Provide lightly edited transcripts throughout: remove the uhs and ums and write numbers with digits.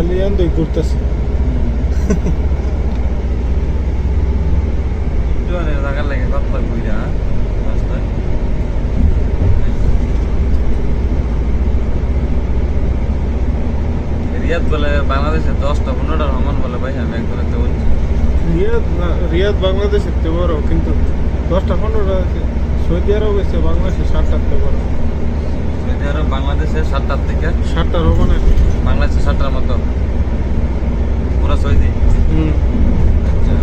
খালি আন্দই ঘুরতেছে জোয়ানের জায়গা লাগে পাতলা বুইরা রাস্তায় রিয়াদ বলে বাংলাদেশে 10টা-15টা রহমান বলে ভাই আমি একজনের তো বলছি রিয়াদ বাংলাদেশের চেয়ে বড় কিন্তু 10টা-15টা সৌদি আরব এসে বাংলাদেশে 7টার থেকে বড় সৌদি আরব বাংলাদেশে 7টার থেকে 7টা রহমানের বাংলাদেশে 7টার মতো পুরা সৌদি আচ্ছা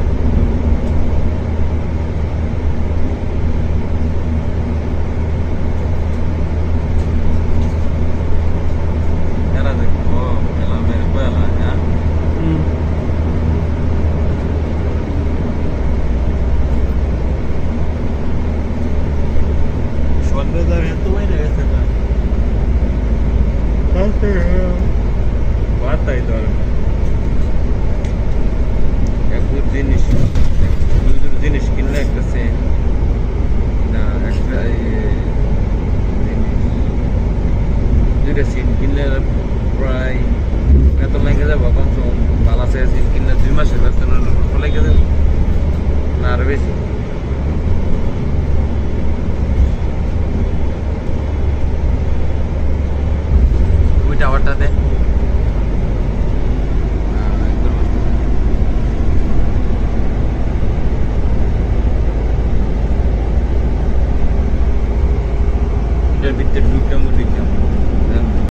এরা দেখো এলা মেরে কোয়ালা হ্যাঁ সন্ধ্যেদার এত বাইরে গেছে না বাতাই ধর একদম জিনিস কিনলে একটা সেন না একটা দুইটা সিন কিনলে প্রায় এত লেগে যাবো কমসে কম ভালো আছে সিন কিনলে 2 মাসের ব্যস্ত লেগে যাবে না আরো বেশি